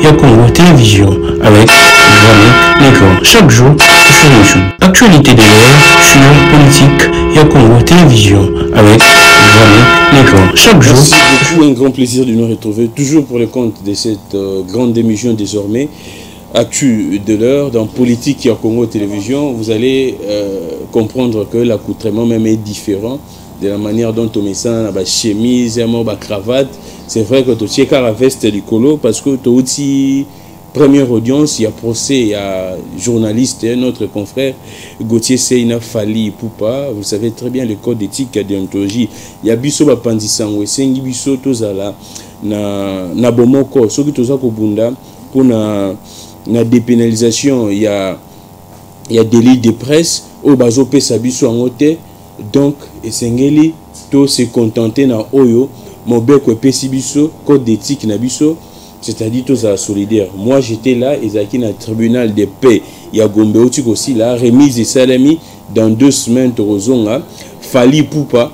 a Congo Télévision avec Jean-Luc Légrand. Chaque jour, sur YouTube. Actualité de l'heure sur politique. Il y a Congo Télévision avec Jean-Luc Légrand. Chaque jour. C'est beaucoup un grand plaisir de nous retrouver, toujours pour le compte de cette grande émission désormais. Actu de l'heure, dans Politique et Congo Télévision, vous allez comprendre que l'accoutrement même est différent de la manière dont on met ça, la chemise, la cravate. C'est vrai que tu as la veste du colo parce que tu as aussi première audience, il y a procès, il y a journaliste, notre confrère Gauthier Seyna Fali Poupa. Vous savez très bien le code d'éthique et déontologie. Il y a biso bapandisango, sengi biso tozala na bomoko, soki toza ko bunda pour na dépénalisation, il y a délit de presse au bazo pesa biso angote. Donc esengeli to se contenter na oyo mobeko pesi biso code d'éthique na biso, c'est-à-dire tous à solidaire. Moi j'étais là et zaki na tribunal de paix il y a Gombe aussi là remise de salami dans 2 semaines torozonga Fali Poupa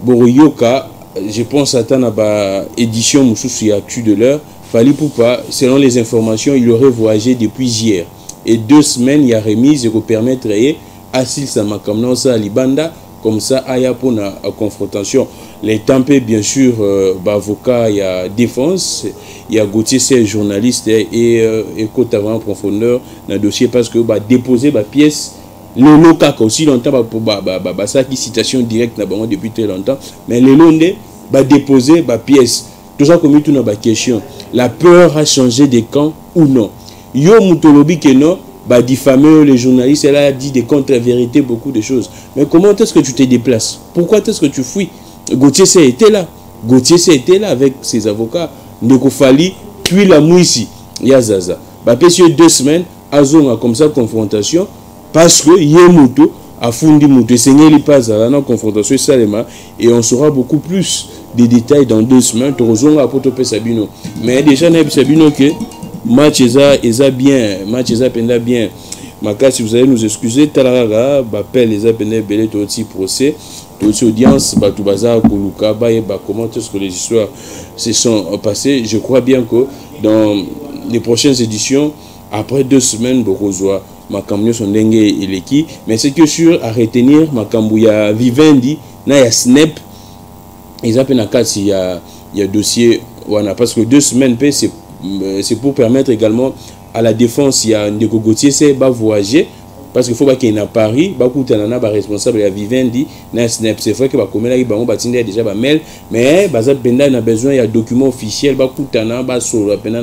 Boroyoka, je pense attendre ba édition mususu ya Actu de l'heure. Fali Poupa, selon les informations, il aurait voyagé depuis hier. Et 2 semaines, il y a remise et pour permettre Assil Samakamna à Libanda, comme ça, aya pour la confrontation. Les tempés, bien sûr, avocat, il y a défense, il y a Gauthier, c'est journaliste et côté avant en profondeur dans le dossier parce que déposer ma pièce. Le local aussi longtemps pour ça qui citation directe depuis très longtemps, mais le londe déposer ma pièce. Tout ça comme tout dans question. La peur a changé de camp ou non? Yo Moutolobi que non, diffamer les journalistes, elle a dit des contre-vérités, beaucoup de choses. Mais comment est-ce que tu te déplaces? Pourquoi est-ce que tu fuis? Gauthier C était là. Gauthier C était là avec ses avocats. Ndeko Fali, puis la mouissi. Yazaza. Pessier 2 semaines, azonga comme ça confrontation, parce que Yemuto a fundi Mouto. Seigneur il passe à la confrontation Salema et on saura beaucoup plus des détails dans 2 semaines. Torozonga Poto Sabino. Mais déjà, Sabino que match est bien, match est bien. Si vous allez nous excuser, Talara, Bapel, les appels belé, aussi procès, aussi audience, Batoubaza, Koluka, comment est-ce que les histoires se sont passées. Je crois bien que dans les prochaines éditions, après 2 semaines, Borozoa, Makambo sont dengue et l'équipe, mais c'est que sûr à retenir, Makambo, il y a Vivendi, il y a Snap, ils appellent il y a dossier, voilà, parce que 2 semaines, c'est pour permettre également à la défense, il y a Ndeko Gauthier, c'est voyager, parce qu'il faut qu'il y ait à Paris, il responsable, il y a Vivendi, c'est vrai que il y a déjà mail, mais il y a besoin, il y a document officiel,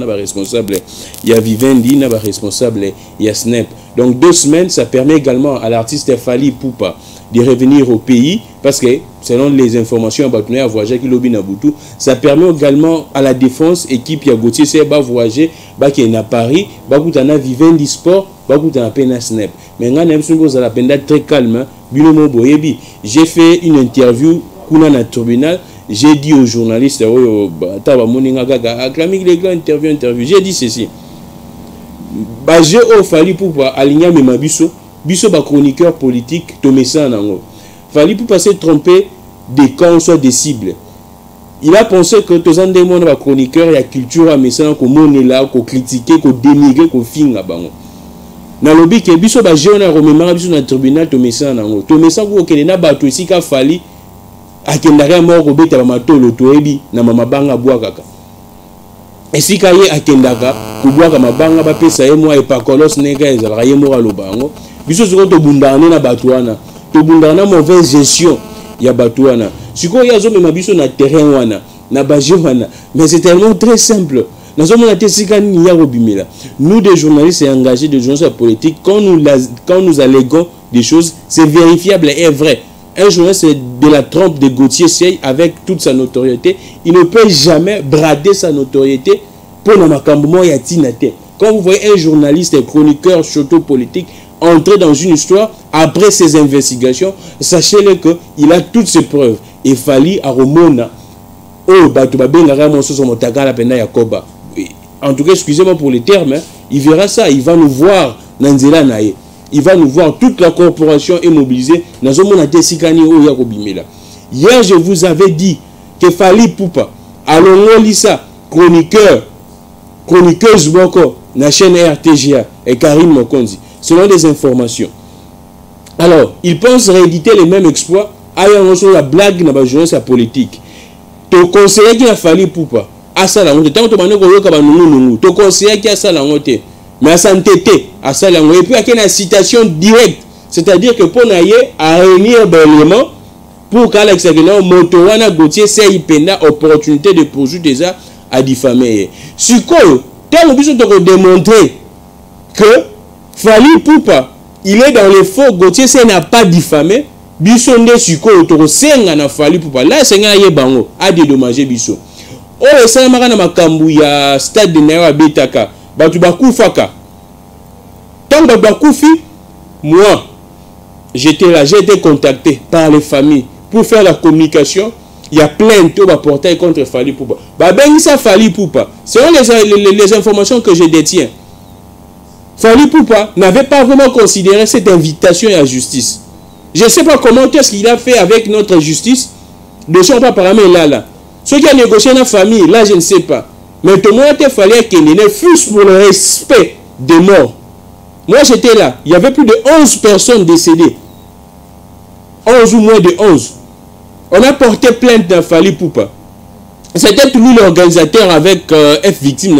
responsable, il y a Vivendi, il y a responsable, il y a Snap. Donc 2 semaines, ça permet également à l'artiste Fali Poupa de revenir au pays, parce que selon les informations à voyager qui lobby na Boutou, ça permet également à la défense équipe il y a Gauthier c'est voyager qui est à Paris, na Vivendi sport, na pena Snap. Mais nga nem sungo za la penda très calme, binomo boyebi. J'ai fait une interview kuna na tribunal, j'ai dit aux journalistes taba moninga gaga acclamé les gars interview, j'ai dit ceci. J'ai Fali pour aligner mes mabiso biso ba chroniqueur politique Tomesa nango. Fali pour passer tromper des camps soit des cibles. Il a pensé que tous les monde ba chroniqueur il y a culture à message ko monela ko critiquer ko dénigrer ko finga bango. Na lobby ke biso ba jeune remember biso na tribunal Tomesa nango. Tomesa ko kele na bato esika Fali akendaka moko ko beta ba matolo toebi na mama banga bwakaka. Esika ye akendaka ko bwaka mabanga ba pesa ye mo e pakolos nega ezala ye mo alobango. Biso zoko to bundane na batuana to bundana mauvaise gestion ya batuana siko ya zo mema biso na terrain wana na baje wana mais c'est tellement très simple na zo mona tesika ni ya robimela. Nous des journalistes et engagés de journalistes politiques quand nous alléguons des choses c'est vérifiable et vrai. Un journaliste de la trempe de Gauthier Sey avec toute sa notoriété, il ne peut jamais brader sa notoriété pour na makambo ya tinate. Quand vous voyez un journaliste et chroniqueur choto politique entrer dans une histoire après ses investigations, sachez-le qu'il a toutes ses preuves. Il fallait à Romona, en tout cas, excusez-moi pour les termes, hein, il verra ça, il va nous voir, il va nous voir, toute la corporation est mobilisée. Hier, je vous avais dit que Fali Poupa, Alongo Lissa, chroniqueur chroniqueuse Boko, la chaîne RTGA et Karine Mokonzi, selon des informations. Alors, ils pensent rééditer les mêmes exploits, ayant reçu la blague dans la journée politique. Tu conseiller qu'il a fallu pour pas. À ça, la honte. Tant que tu as tu conseiller qu'il a ça la honte. Mais à s'entêter, à ça la honte. Et puis, il y a une citation directe. C'est-à-dire que pour n'aller à réunir l'élément, pour qu'à l'extérieur, Motowana Gauthier, c'est une opportunité de poursuivre déjà à diffamer. Si quoi, tant que tu démontrer que Fali Poupa, il est dans les faux, Gauthier, ça n'a pas diffamé. Bisonde Suko, Toro Senga na Fali Poupa. Là, Senga Yebango a dédommagé Biso. Oh, et ça m'a dit Makambu, il y a stade de Naira Betaka. Batubakou Faka. Tant que Bakoufi, moi, j'étais là, j'ai été contacté par les familles pour faire la communication. Il y a plein de portails contre Fali Poupa. Ben ça Fali Poupa. Selon les informations que je détiens, Fali Poupa n'avait pas vraiment considéré cette invitation à la justice. Je ne sais pas comment est-ce qu'il a fait avec notre justice. De son pas par là. Ce qui a négocié dans la famille, là je ne sais pas. Mais tout le monde il fallait qu'il ne fût pour le respect des morts. Moi j'étais là. Il y avait plus de 11 personnes décédées. 11 ou moins de 11. On a porté plainte dans Fali Poupa. C'était tout l'organisateur avec F Victime,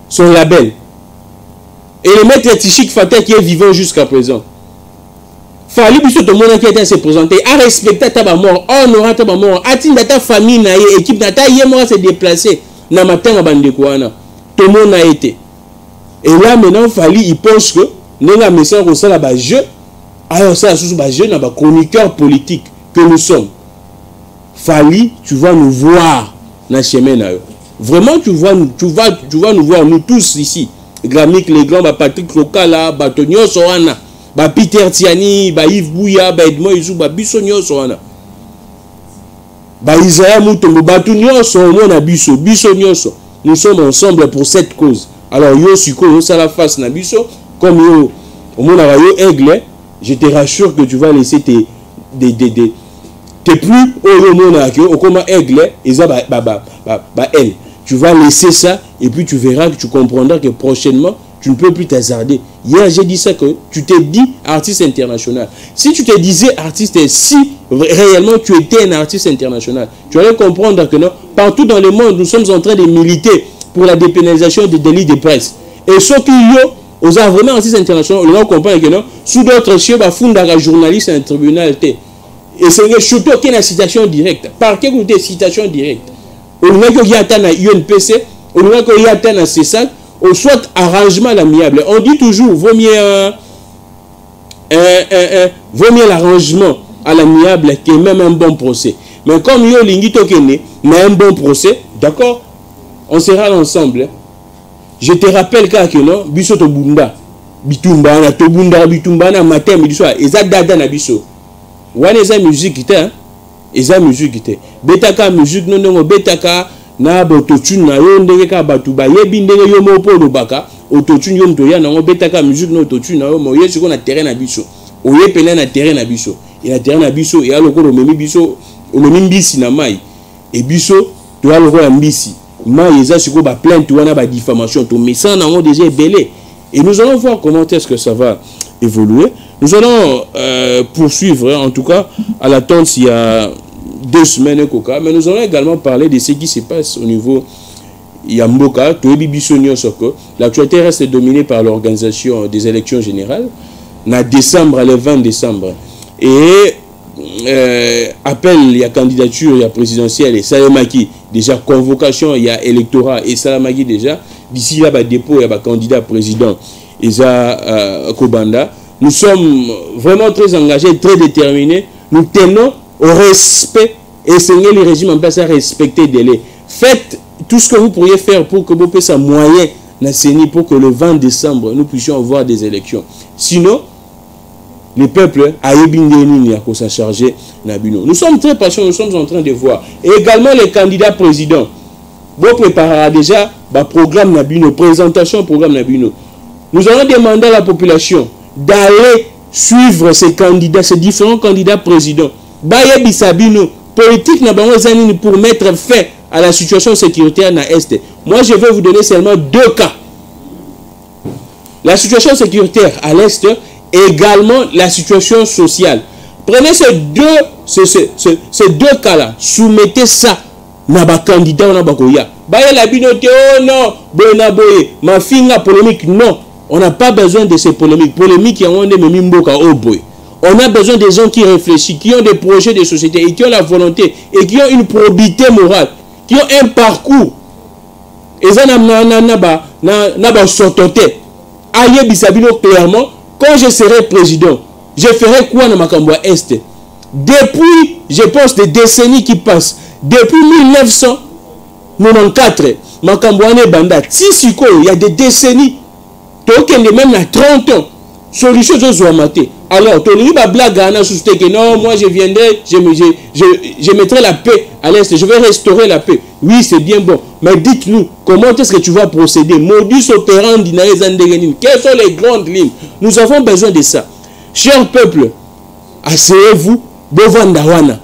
son label. Et le maître Tichik Fatah qui est vivant jusqu'à présent. Fali Poupa, tout le monde qui a été se présenté, a respecté ta mort, honoré ta mort, a tinda ta famille, équipe nata, yémora s'est déplacé, na matin à Bandekouana. Tout le monde a été. Et là maintenant, Fali, il pense que, n'a message au sein là-bas, alors ça, je n'a pas chroniqueur politique que nous sommes. Fali, tu vas nous voir dans le chemin. Vraiment, tu vas nous voir, nous tous ici. Gramik, les grands, Patrick Lokala, Tonio Soana, Peter Tiani, Yves Bouya, Edmond Izou, Bissonio Soana. Isaïa Moutombo, Tonio Soana, Bissonio So. Nous sommes ensemble pour cette cause. Alors, yo, Siko, yo, ça la face, Nabiso, comme yo, au monde a yo, aigle, je te rassure que tu vas laisser tes plus au monde au comment aigle et ça elle. Tu vas laisser ça et puis tu verras que tu comprendras que prochainement tu ne peux plus t'hasarder. Hier j'ai dit ça que tu t'es dit artiste international. Si tu te disais artiste et si réellement tu étais un artiste international, tu allais comprendre que non, partout dans le monde nous sommes en train de militer pour la dépénalisation des délits de presse. Et ce qui y a aux vraiment artistes internationaux, on comprend que non, sous d'autres chiens, fondera journaliste un tribunal. Et c'est surtout qu'il y a une citation directe. Par quelle citation directe? On a qu'il y a un UNPC, on a qu'il y a un CESAC, ou soit arrangement l'amiable. On dit toujours, vaut mieux l'arrangement à l'amiable que même un bon procès. Mais comme il y a mais un bon procès, d'accord, on sera ensemble. Je te rappelle que non, biso to bunda, bitumba na to bitumba na matin midi soir, eza dada na biso. Wana eza musique te, eza musique te. Betaka musique non betaka na bototune na yo ndenge ka batu ba yebi ndenge yo mo po lobaka, ototune yo mto ya na betaka musique no ototune na yo mo yesu ko na terrain na biso. Oye pele na terrain na biso. Et na terrain na biso et aloko lo memi biso, o memi mbisi na mai. Et biso to aloko ya mbisi. Plainte ou diffamation, tout mais ça on a déjà belé. Et nous allons voir comment est-ce que ça va évoluer. Nous allons poursuivre, en tout cas, à l'attente il y a 2 semaines, mais nous allons également parler de ce qui se passe au niveau Yamboka, l'actualité reste dominée par l'organisation des élections générales, na décembre, le 20 décembre. Et appel, il y a candidature, il y a présidentielle et Salamaki, déjà convocation, il y a électorat et Salamaki déjà. D'ici là, il y a dépôt, il y a candidat président Eza Kobanda. Nous sommes vraiment très engagés, très déterminés. Nous tenons au respect et enseigner le régime en place à respecter les délais. Faites tout ce que vous pourriez faire pour que vous puissiez moyen pour que le 20 décembre, nous puissions avoir des élections. Sinon, les peuples à s'en charger. Nous sommes très patients, nous sommes en train de voir. Et également les candidats présidents. Vous préparez déjà le programme Nabino, présentation programme Nabino. Nous allons demander à la population d'aller suivre ces candidats, ces différents candidats présidents. Baye Bisabino, politique pour mettre fin à la situation sécuritaire dans l'Est. Moi, je vais vous donner seulement 2 cas. La situation sécuritaire à l'Est, également la situation sociale. Prenez ces deux cas-là, soumettez ça dans les candidats. La binote, oh non, ma fille a polémique. Non, on n'a pas besoin de ces polémiques. Polémiques, on a besoin des gens qui réfléchissent, qui ont des projets de société et qui ont la volonté et qui ont une probité morale, qui ont un parcours. Et ça n'a sortoté. Aïe Bisabino clairement, quand je serai président, je ferai quoi dans Makambwa Est? Depuis, je pense, des décennies qui passent, depuis 1994, Makambwa Banda, Tissiko, il y a des décennies, même à 30 ans, solution de maté. Alors, tu as blague que non, moi je viendrai, je mettrai la paix à l'Est, je vais restaurer la paix. Oui, c'est bien bon. Mais dites-nous, comment est-ce que tu vas procéder? Modus operandi, quelles sont les grandes lignes? Nous avons besoin de ça. Cher peuple, asseyez-vous, bovanda wana,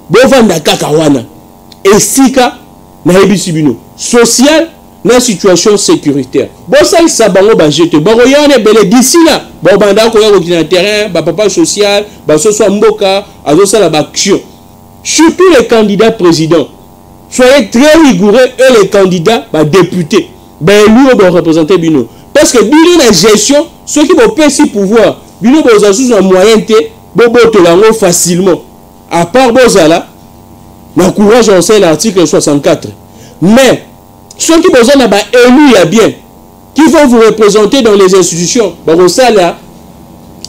bovanda kakawana, et sika na ebisibino, social, na situation sécuritaire. Bon, ça, il s'abango bajete. Bon, il y a d'ici là. Bon, banda ko ya na terrain, ba papa social, ba so so mboka, azo ça la action. Surtout les candidats présidents. Soyez très rigoureux et les candidats députés. Ben lui on doit représenter Bino. Parce que Bino la gestion, ceux qui vont payer si pouvoir, Bino boza sous un moyen té, bobo te lango facilement. À part bozala, n'encourage en c'est l'article 64. Mais ceux qui besoin n'a pas élu ya bien, qui vont vous représenter dans les institutions, barosala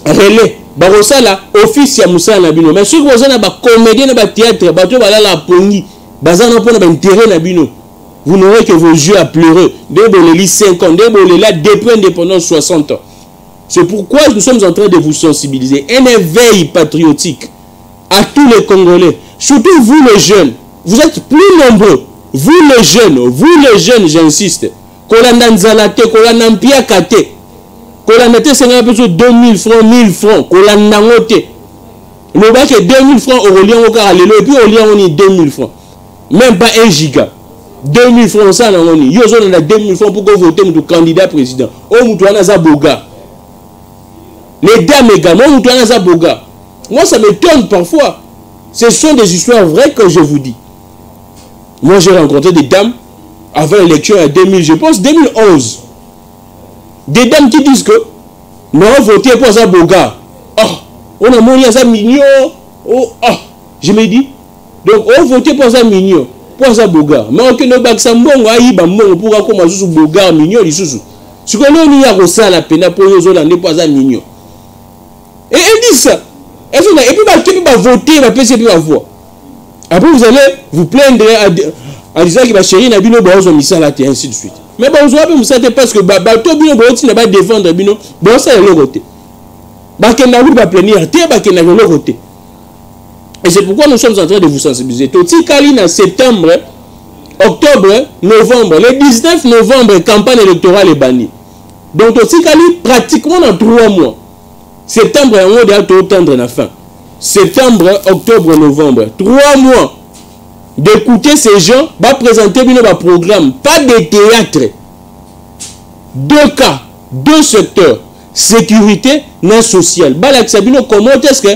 relais, barosala office ya musala Bino. Mais ceux qui besoin n'a pas comédien n'a pas théâtre, bato bala la pongi. Vous n'aurez que vos yeux à pleurer. Depuis 5 ans, depuis l'indépendance 60 ans. C'est pourquoi nous sommes en train de vous sensibiliser. Un éveil patriotique à tous les Congolais. Surtout vous les jeunes. Vous êtes plus nombreux. Vous les jeunes, j'insiste. Kolanda Nzalate, Kolanda Mpiakate. Kolanda Te, c'est 2000 francs, 1000 francs. Kolanda Ngote. Le bac est 2000 francs au lien au caralelo. Et puis au lien on est 2000 francs. Même pas 1 giga. 2000 francs, ça, on y. Yo, on a 2000 francs pour que vous votez pour candidat président. Oh, Moutouana Zaboga. Les dames également, oh, Moutouana Zaboga. Moi, ça m'étonne parfois. Ce sont des histoires vraies que je vous dis. Moi, j'ai rencontré des dames avant l'élection en 2000, je pense 2011. Des dames qui disent que nous avons voté pour Zaboga. Oh, on a moni à ça mignon. Oh, je me dis. Donc, on vote pour ça mignon, pour ça boga. Mais on ne peut pas mbongo aïba mbongo pour comment sous boga mignon les sous. Ce que nous y a ça la peine pour les Hollandais pour ça mignon. Et ils disent ça. Et puis va voter, va passer puis va voir. Après vous allez vous plaindre en disant que ma chérie n'a bino baozo misala et ainsi de suite. Mais bon vous avez vous savez parce que bato bino baoti n'a pas défendre bino, bon ça est le côté. Ba kenda vous va plaindre, té ba kenda le côté. Et c'est pourquoi nous sommes en train de vous sensibiliser. Toti Kaline en septembre, octobre, novembre. Le 19 novembre, campagne électorale est bannie. Donc Toti Kaline pratiquement dans 3 mois. Septembre, on doit attendre la fin. Septembre, octobre, novembre. 3 mois d'écouter ces gens, va présenter un programme. Pas de théâtre. 2 cas, 2 secteurs. Sécurité, non social. Comment est-ce que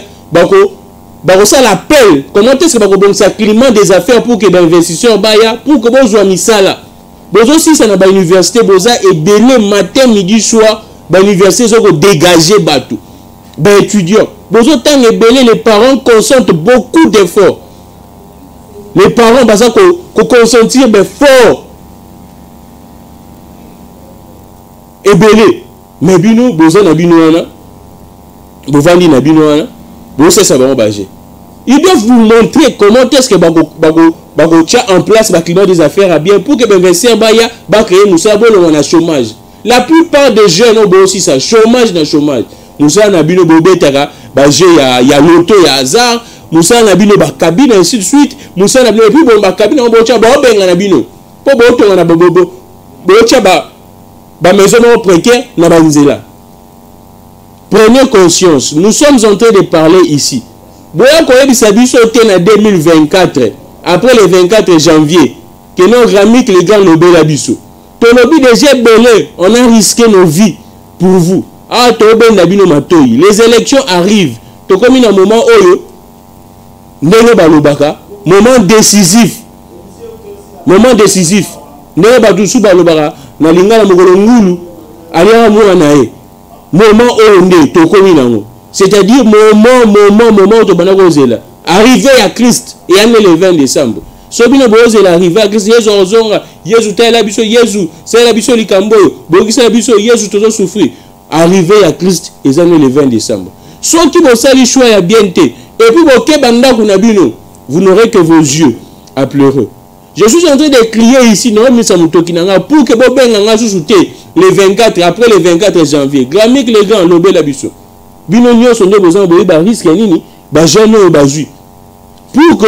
ça l'appelle. Comment est-ce que vous avez un climat des affaires pour que les investisseurs baya pour que vous ayez mis ça là. Vous aussi ça dans l'université vous avez belé matin midi soir dans l'université vous dégager bateau. Ben étudiants. Vous avez belé les parents consentent beaucoup d'efforts. Les parents parce que consentir ben fort. Et belé. Mais bino vous avez bino ana. Vous vendez na bino ana. Ça va bager. Ils doivent vous montrer comment est-ce que bago tient en place le climat des affaires à bien pour que les investisseurs va créer Moussa Bolo on a chômage. La plupart des jeunes ont aussi ça, chômage dans chômage. Moussa Nabino Bobetara, il y a l'auto, il y a hasard, Moussa Nabino cabine ainsi de suite, Moussa Nabino puis bon cabine on bocha ba benga Nabino. Po boto on a bocha ba maison précaire na banzela. Prenez conscience, nous sommes en train de parler ici. En 2024, après le 24 janvier, que nos Gramic les gars lobé la biso. Ton lobby déjà belé, on a risqué nos vies pour vous. Ah, toben nabino matoyi. Les élections arrivent. To comme un moment oyo ndenge balobaka, moment décisif. Moment décisif. Ndenge batusu balobaka na lingala mokolo ngulu aliya mwana nae. Moment oyo nde to komi nango. C'est-à-dire moment to bana kozela. Arrivé à Christ et année le 20 décembre. Sobino bozela arrivé à Christ Yesu ozonga, Yesu tela biso, Yesu sela biso likambo, bokisa biso Yesu tozo souffrir. Arrivé à Christ et année le 20 décembre. Ceux qui vont salir choix ya bien té et puis boké banda kunabino, vous n'aurez que vos yeux à pleurer. Je suis en train de crier ici non mais ça mutoki nanga pour que bobenga nga susouté le 24 après le 24 janvier. Gramic les grands lobé la biso. Bino nyo sonde besoin boye ba risque nini ba jeune ou ba ju. Pour que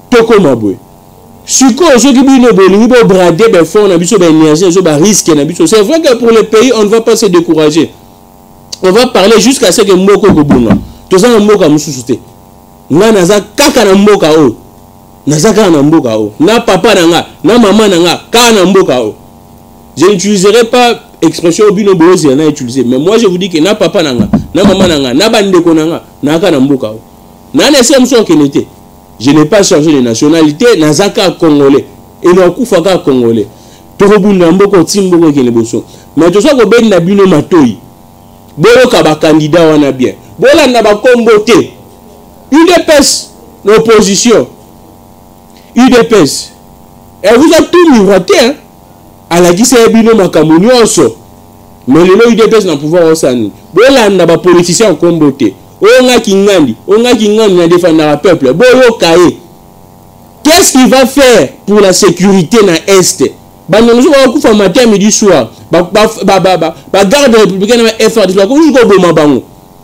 toko mabwe. Siko ceux qui bino bolingi bo brader ben fond na biso ba énergie so ba risque na biso. C'est vrai que pour le pays on ne va pas se décourager. On va parler jusqu'à ce que moko ko bunga. To za mboka mususuté. Nga naza kaka na mboka o. Naza kaka na mboka o. Na papa nanga, na maman nanga, kaka na mboka o. Je n'utiliserai pas expression bino bozi na utiliser, mais moi je vous dis que na papa nanga, na maman nanga, na bandeko nanga, na kaka na mboka o. Na nese mso kenete. Je n'ai pas changé de nationalité, nazaka congolais et non kufaka congolais. Torobunda mboko timboko kele boso. Mais to so ko ben na bino matoyi. Bolo ka ba candidat wana bien. Bola na ba kombote. UDPS l'opposition. UDPS. Elle vous a tout miroité hein. À la dit c'est bino makamoni oso. Mais le UDPS n'a pouvoir osani. Bola na ba politicien kombote. Onga kingandi na défendre le peuple. Boyo kaé. Qu'est-ce qu'il va faire pour la sécurité na est? Banonzo va kufa matin midi soir. Garde républicaine na FR de la ko boma bango.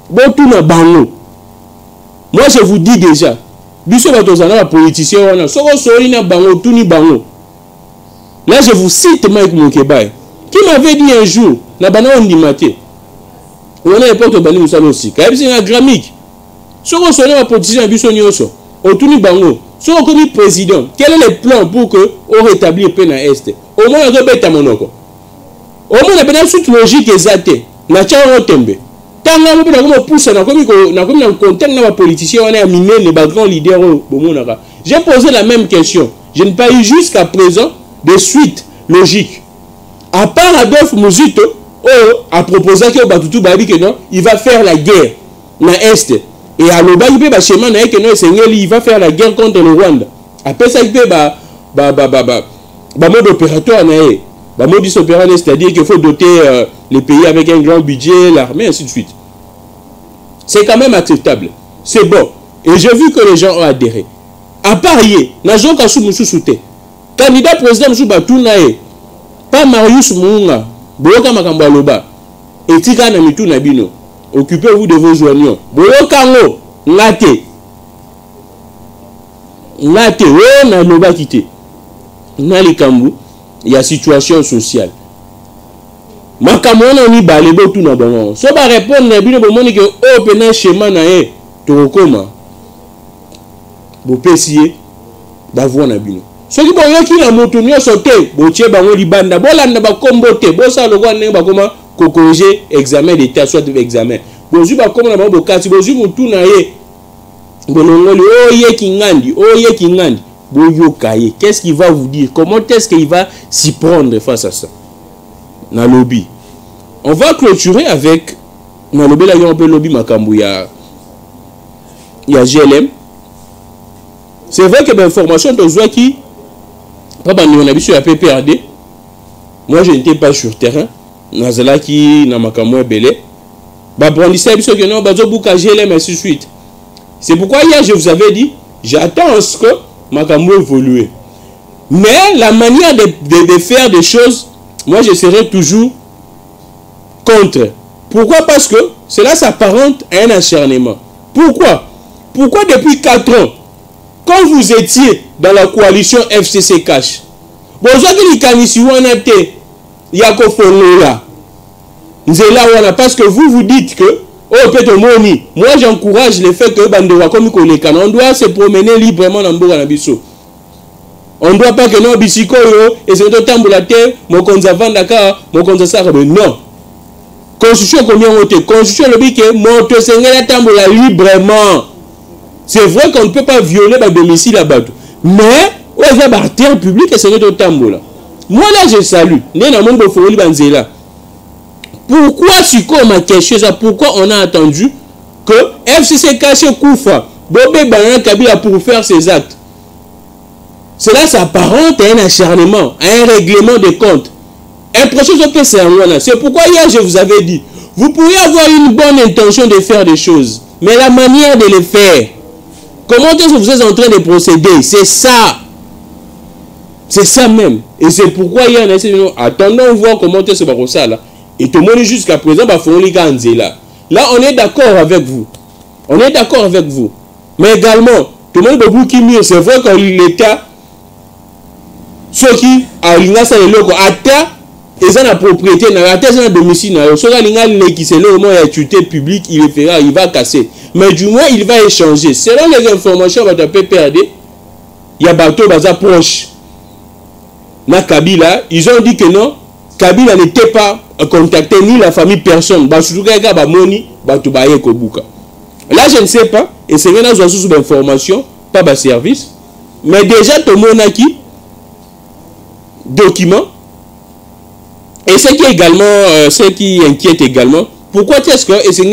Botu na bango. Moi je vous dis déjà, biso batozana ba politicien wana soko soli na bango tuni bango. Là je vous cite Mike Mokebai qui m'avait dit un jour na bana ondimate. On a l'époque bani musalo aussi. Quand c'est un Gramic. Soko soli na politicien biso nyoso. Otuni bango. Soko comme président, quel est le plan pour que on rétablir paix na est? Au moins on beta monoko. Au moins on a bien toute logique exacte. Na tchao tembe. Tanga mo na ko pousse na komi na contact na ba politicien on a miné les grands leaders bomonaka. J'ai posé la même question. Je n'ai pas eu jusqu'à présent de suite logique. À part Adolphe Muzito a proposé que Batutu Babi que non, il va faire la guerre na est. Et à l'Oba il peut ba chemin na que non il va faire la guerre contre le Rwanda. Après ça il peut mode opératoire na mode opératoire, c'est-à-dire qu'il faut doter les pays avec un grand budget, l'armée, ainsi de suite. C'est quand même acceptable. C'est bon. Et j'ai vu que les gens ont adhéré. À parier, Najon Kassou Moussou Souté, candidat président Moussou Batounae, pas Marius Mounga, Boyoka Makamba Loba, et Tika Namitou Nabino, occupez-vous de vos joignons. Boyoka Ngo, Ngate, oh, na Loba quitté. Nali Kambu, il y a situation sociale. Makamona ni balebo tout na bango. So ba répondre na bino bomoni que o pena schéma na e to koma. Bo pesier ba vo na bino. So ki boyo ki na moto nyo sote bo tie bango libanda bo landa ba kombote bo sa logo na ba koma ko corriger examen d'état soit examen. Bo ju ba koma na ba bo kasi bo ju mutu na ye. Bo ngoli o ye kingandi bo yo kaye. Qu'est-ce qu'il va vous dire? Comment est-ce qu'il va s'y prendre face à ça? Na lobby. On va clôturer avec na lobby la yon pe lobby makambu ya GLM. C'est vrai que l'information de Zoua qui pas on a vu sur la PPRD. Moi je n'étais pas sur terrain. Nazala qui na makambu belé. Ba brandissait biso que non bazo buka GLM ainsi de suite. C'est pourquoi hier je vous avais dit j'attends à ce que makambu évolue. Mais la manière de faire des choses, moi je serai toujours contre. Pourquoi? Parce que cela s'apparente à un acharnement. Pourquoi depuis 4 ans, quand vous étiez dans la coalition FCC Cash, parce que vous dites que oh peut-être moi j'encourage le fait que on doit se promener librement dans Mboka Nabiso. On ne doit pas que non, bisikoyo, et c'est tout tambulate, mon konzavan Dakar, mon konzasara, mais non. Constitution combien on te constitution le bique, mon te sengela tambula librement. C'est vrai qu'on ne peut pas violer ma domicile là-bas. Mais, on va par terre publique et c'est tout tambula. Moi là, je salue. Pourquoi, si ma question, pourquoi on a attendu que FCC cache Koufa, Bobé Banan Kabila pour faire ses actes? Cela s'apparente à un acharnement, à un règlement de comptes. Un processus de PCA. C'est pourquoi hier je vous avais dit, vous pourriez avoir une bonne intention de faire des choses, mais la manière de les faire, comment est-ce que vous êtes en train de procéder, c'est ça. C'est ça même. Et c'est pourquoi hier on a essayé de nous attendons voir comment est-ce que c'est ça là. Et tout le monde jusqu'à présent, là on est d'accord avec vous. On est d'accord avec vous. Mais également, tout le monde beaucoup qui mieux, c'est vrai que l'État ceux qui a l'ingasa le loco ata et ça la propriété na ata ça domicile na so la linga qui c'est le moment ya tuté public il fera il va casser mais du moins il va échanger selon les informations va taper PRD il y a bateau baza proche na Kabila ils ont dit que non Kabila n'était pas contacté ni la famille personne ba surtout ka ba moni ba to ba yeko buka là je ne sais pas et c'est maintenant j'ai sous d'information pas ba service mais déjà tout le monde a qui documents et ce qui est également ce qui inquiète également pourquoi est-ce que et c'est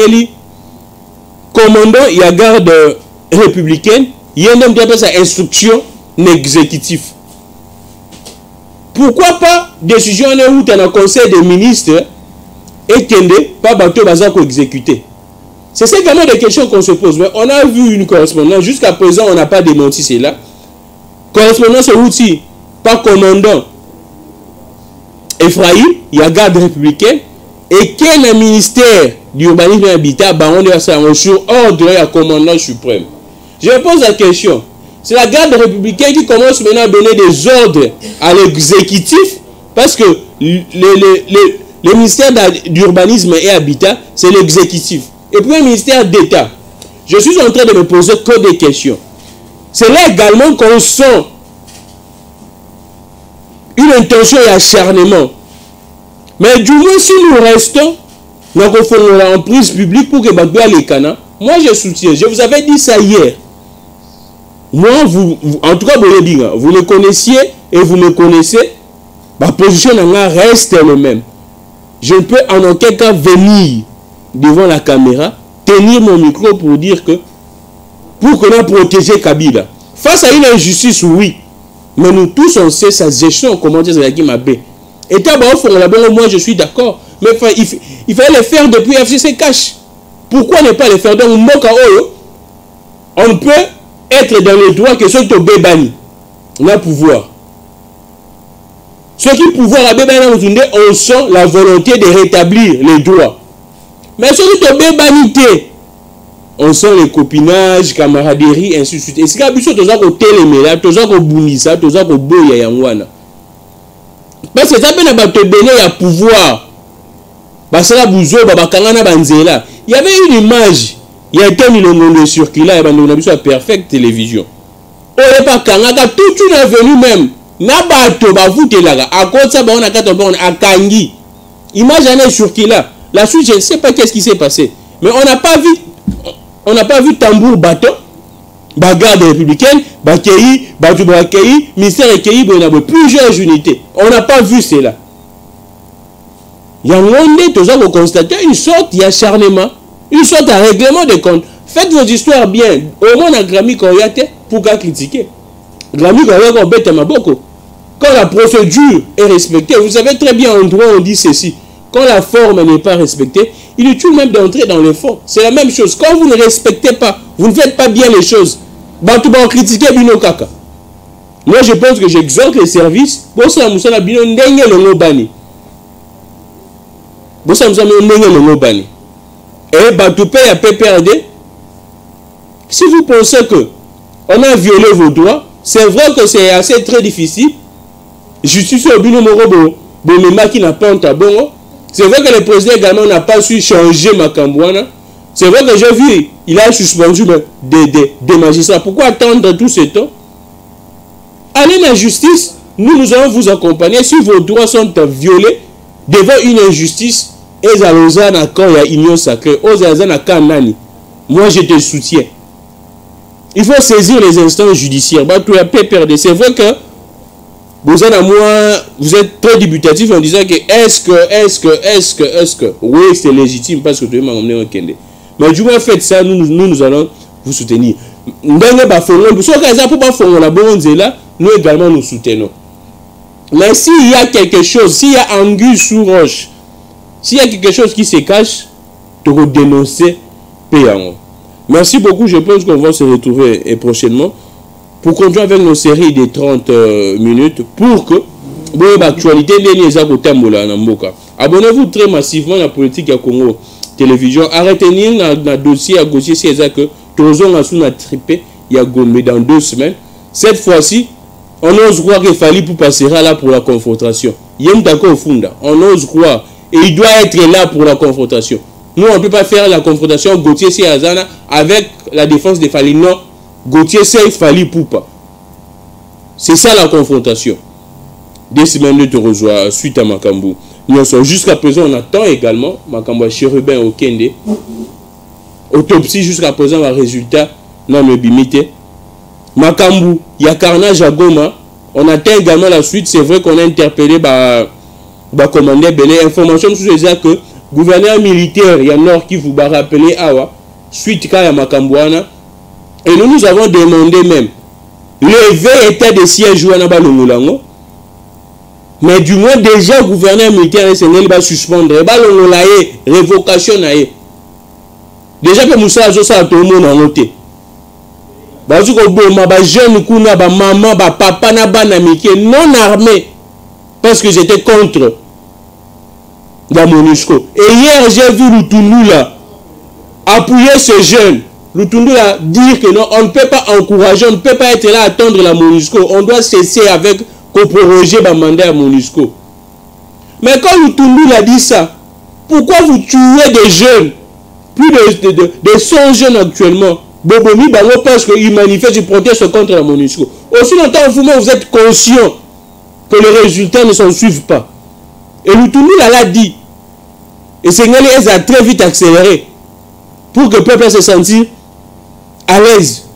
commandant il y a garde républicaine il y a même sa instruction exécutive pourquoi pas décision où tu as un conseil des ministres et qu'il pas bateau bazar exécuté c'est vraiment des questions qu'on se pose mais on a vu une correspondance jusqu'à présent on n'a pas démenti cela correspondance au outil pas commandant Ephraïm, il y a garde républicaine et quel ministère du urbanisme et habitat on est sur ordre et commandant suprême. Je pose la question. C'est la garde républicaine qui commence maintenant à donner des ordres à l'exécutif parce que le ministère d'urbanisme et habitat, c'est l'exécutif. Et puis le ministère d'État. Je suis en train de me poser que des questions. C'est là également qu'on sent une intention et acharnement. Mais du moins, si nous restons en prise publique pour que Bagba les Cana, moi je soutiens. Je vous avais dit ça hier. Moi, en tout cas, vous le connaissiez et vous me connaissez. Ma position reste le même. Je ne peux en aucun cas venir devant la caméra, tenir mon micro pour dire que pour qu'on a protégé Kabila. Face à une injustice, oui. Mais nous tous, on sait sa gestion, comment dire, c'est la Mabé. Et moi, je suis d'accord. Mais il fallait le faire depuis FCC Cash. Pourquoi ne pas le faire? Donc, on peut être dans les droits que ceux qui ont bébani. On a pouvoir. Ceux qui pouvoir à bébani, on sent la volonté de rétablir les droits. Mais ceux qui ont bébani, on sent les copinages, camaraderie, ainsi de suite. Et c'est comme ça que tu as téléméla, tu as bounissa, tu as boya yangwana. Parce que ça peut te donner un pouvoir. Parce que il y avait une image, il y a été une circulaire, il y a une perfecte télévision. On n'est pas Kanaka, toute une avenue même. Nabato, vous là, à cause de ça, on a Kangi. Image année circulaire. La suite, je ne sais pas qu'est-ce qui s'est passé. Mais on n'a pas vu. On n'a pas vu tambour bateau, bagarre républicaine, Bakei, Batou Bakei, ministère Ekei, plusieurs unités. On n'a pas vu cela. Il y a un moment donné, tous vous constatez une sorte d'acharnement, une sorte de règlement de compte. Faites vos histoires bien. Au moins, on a Grammy Koyate pour critiquer. Grammy Koyate, bête Maboko. Quand la procédure est respectée, vous savez très bien en droit, on dit ceci. Quand la forme n'est pas respectée, il est tout même d'entrer dans le fond. C'est la même chose. Quand vous ne respectez pas, vous ne faites pas bien les choses. Batou va critiquer Bino Kaka. Moi, je pense que j'exhorte les services. Bossa Moussala Bino Ndenge le Ngobani. Bossa Moussala Ndenge le Ngobani. Et Batou paye à PPRD. Si vous pensez que on a violé vos droits, c'est vrai que c'est assez très difficile. Justice au Bino Morobo, Bomema qui n'a pas un tabon. C'est vrai que le président également n'a pas su changer Makambouana. C'est vrai que j'ai vu, il a suspendu des magistrats. Pourquoi attendre tout ce temps? allez dans la justice, nous allons vous accompagner. Si vos droits sont violés devant une injustice, et Zalozana quand il y a union sacrée, moi je te soutiens. Il faut saisir les instances judiciaires. C'est vrai que vous êtes très dubitatif en disant que est-ce que oui, c'est légitime parce que tu m'as emmené au Kende. Mais du moins faites ça, nous allons vous soutenir. Nous également nous soutenons. Mais s'il y a quelque chose, s'il y a anguille sous roche, s'il y a quelque chose qui se cache, tu vas dénoncer payant. Merci beaucoup, je pense qu'on va se retrouver prochainement pour continuer avec nos séries de 30 minutes pour que l'actualité abonnez-vous très massivement à la politique à Congo Télévision. Arrêtez dans dossier à gauche, c'est ça que Tozon a trippé il y a Gombe dans 2 semaines. Cette fois-ci, on ose croire qu'il fallait pour passer là pour la confrontation. Il y a un d'accord au fond. On ose croire. Et il doit être là pour la confrontation. Nous, on ne peut pas faire la confrontation Gauthier Azana avec la défense des Fali. Non, Gauthier c'est Fali Poupa. C'est ça la confrontation. 2 semaines de te rejoindre suite à Makambu. Jusqu'à présent, on attend également Makambu Chérubin au Kende. Autopsie jusqu'à présent, le résultat n'a pas bimité. Makambu, il y a carnage à Goma. On attend également la suite. C'est vrai qu'on a interpellé commandé Belé. Information sur ça que gouverneur militaire, il y a Nord qui vous va rappeler Awa, suite à Makambouana. Et nous avons demandé même lever état de siège à Balongolango. Mais du moins, déjà, le gouverneur militaire va suspendre. Révocation. Déjà, que Moussa Azosa a tout le monde en noté. Parce que les jeunes, les mamans, les papas, les non armés. Parce que j'étais contre la MONUSCO. Et hier, j'ai vu Lutundu là appuyer ce jeune. Lutundu là dire que non, on ne peut pas encourager, on ne peut pas être là à attendre la MONUSCO. On doit cesser avec qu'on proroger le mandat à MONUSCO. Mais quand Lutundu a dit ça, pourquoi vous tuez des jeunes? Plus de 100 jeunes actuellement. Bobomi, parce qu'ils manifestent, ils protestent contre la MONUSCO. Aussi longtemps, vous êtes conscient que les résultats ne s'en suivent pas. Et Lutundu l'a dit. Et Sénégalais a très vite accéléré pour que le peuple se sente à l'aise.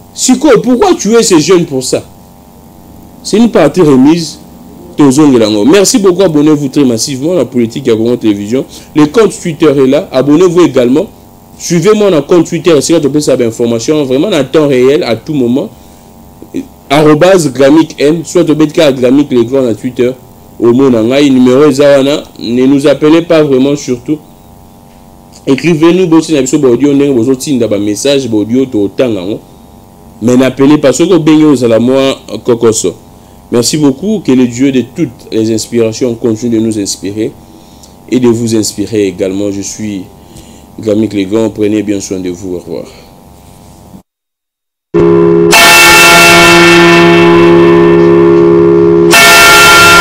Pourquoi tuer ces jeunes pour ça? C'est une partie remise. Merci beaucoup, abonnez-vous très massivement à la politique à Congo Télévision. Le compte Twitter est là, abonnez-vous également. Suivez-moi dans le compte Twitter, c'est là que vous avez information vraiment en temps réel, à tout moment. @GramicN, soit au BTK Gramic les grands à Twitter. Au Monangaï, numéro Zawana, ne nous appelez pas vraiment surtout. Écrivez-nous aussi dans audio, vous aussi dans message, audio, mais n'appelez pas ceux qui ont à la moi Kokoso. Merci beaucoup, que le Dieu de toutes les inspirations continue de nous inspirer et de vous inspirer également. Je suis Gramic Légan, prenez bien soin de vous, au revoir.